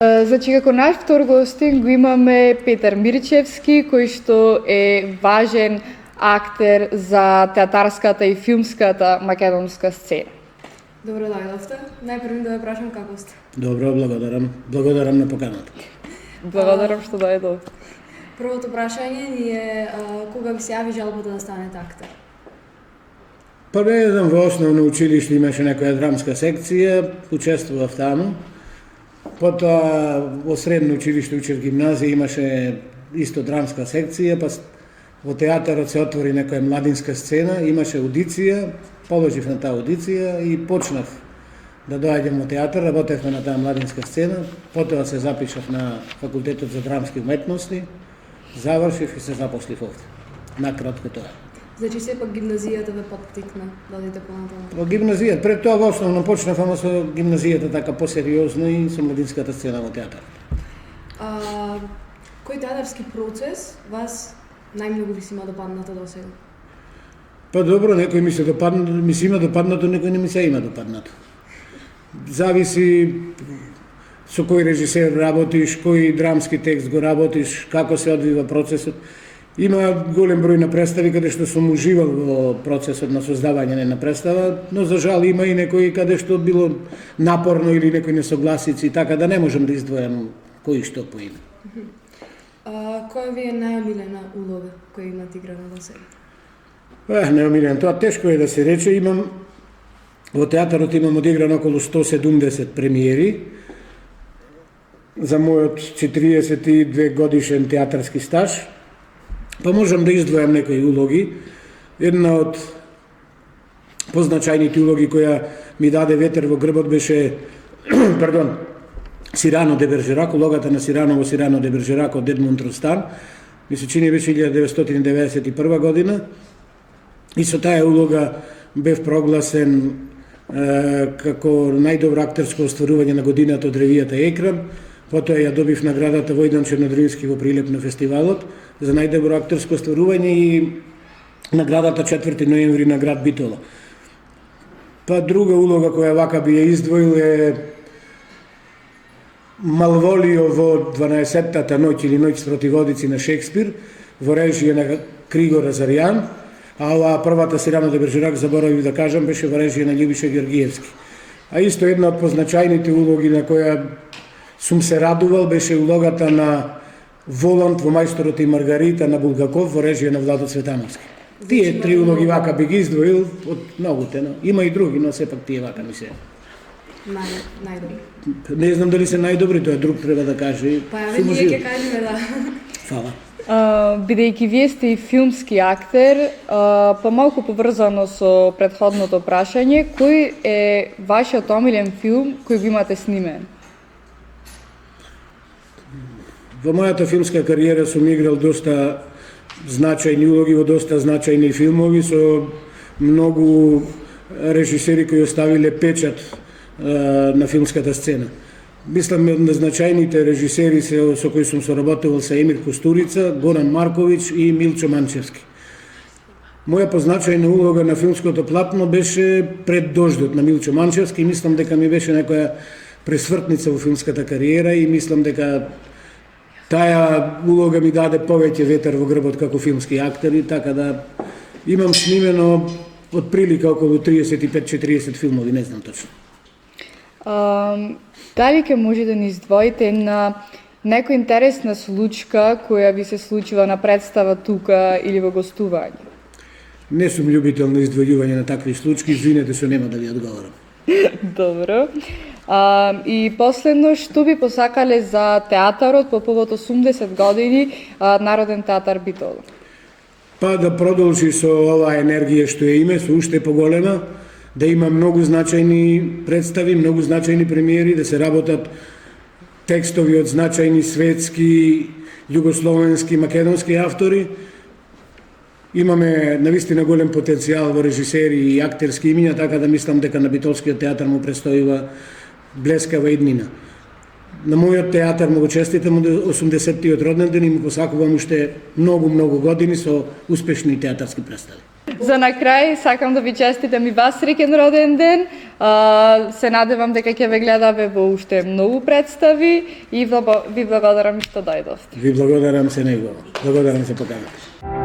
Значи, како наш втор гостин го имаме Петар Мирчевски, кој што е важен актер за театарската и филмската македонска сцена. Добро дојдовте. Најпрво да ве прашам како сте. Добро, благодарам. Благодарам на поканата. Благодарам што дојдов. Првото прашање ни е кога ви се јави жалбата да станете актер? Па не знам, во основно училиште имаше некоја драмска секција, учествував таму. Потоа во средно училиште учев гимназија имаше исто драмска секција, па во театарот се отвори некоја младинска сцена, имаше аудиција, положив на таа аудиција и почнав да доаѓам во театар, работевме на таа младинска сцена, потоа се запишав на факултетот за драмски уметности, завршив и се запослив овде. Накратко тоа. Значи сепак гимназијата ве поттикна да одите понатаму. Во гимназијата, пред тоа во основно почнав ама со гимназијата така посериозно и со младинската сцена во театарот. Кој театарски процес вас најмногу ви се има допаднато до сега? Па добро, некој ми се има допаднато, некој не ми се има допаднато. Зависи со кој режисер работиш, кој драмски текст го работиш, како се одвива процесот. Има голем број на представи каде што сум уживал во процесот на создавање на представа, но за жал има и некои каде што било напорно или некои несогласици, така да не можам да издвојам кој што по име. Која ви е најомилена улога која имате играна до сега? Неомилен, тоа тешко е да се рече, во театарот имам одиграно околу 170 премиери за мојот 42 годишен театарски стаж. Па можам да издвојам некои улоги. Една од позначајните улоги која ми даде ветер во грбот беше Сирано де Бержерак, улогата на Сирано во Сирано де Бержерак од Едмунд Ростан. Ми се чини беше 1991 година. И со таа улога бев прогласен како најдобро актерско остварување на годината од ревијата Екран. Потоа ја добив наградата Војдан Чернодрински во Прилеп на фестивалот за најдобро актерско остварување и наградата 4 ноември на град Битола. Па друга улога која вака би ја издвоил е Малволио во 12-тата ноќ или ноќ спротив Одици на Шекспир во режија на Кригор Азарјан, а оваа првата Сирано де Бержерак, заборавив да кажам, беше во режија на Љубиша Георгиевски. А исто една од позначајните улоги на која сум се радувал беше улогата на Воланд во Мајсторот и Маргарита на Булгаков во режија на Владо Цветановски. Тие три улоги вака би ги издвоил од многуте, но има и други, но сепак тие вака ми се. Најдобри. Не знам дали се најдобри, тоа друг треба да каже. Па ја ние ќе кажеме да. Фала. Бидејќи вие сте и филмски актер, па малку поврзано со претходното прашање, кој е вашиот омилен филм кој го имате снимен? Во мојата филмска кариера сум играл доста значајни улоги во доста значајни филмови со многу режисери кои оставиле печат на филмската сцена. Мислам, од значајните режисери со кои сум соработувал се Емир Костурица, Горан Марковиќ и Милчо Манчевски. Моја позначајна улога на филмското платно беше Пред дождот на Милчо Манчевски и мислам дека ми беше некоја пресвртница во филмската кариера и мислам дека таа улога ми даде повеќе ветер во грбот како филмски актер и така да имам снимено од прилика околу 35-40 филмови, не знам точно. Дали ќе може да ни издвоите на некоја интересна случка која ви се случила на представа тука или во гостување? Не сум љубител на издвојување на такви случаи, извинете се, нема да ви одговорам. Добро. И последно, што би посакале за театарот по повод 80 години Народен театар Битола? Па да продолжи со оваа енергија што ја име, со уште поголема, да има многу значајни представи, многу значајни премиери, да се работат текстови од значајни светски, југословенски, македонски автори. Имаме навистина голем потенцијал во режисери и актерски имиња, така да мислам дека на Битолскиот театар му престојува блескава иднина. На мојот театар му го честитам од 80-тиот роден ден и му посакувам уште многу години со успешни театарски представи. За на крај сакам да ви честитам и вас среќен роден ден. Се надевам дека ќе ве гледаме во уште многу представи и ви благодарам што дојдовте. Ви благодарам се негово. Благодарам се поканата.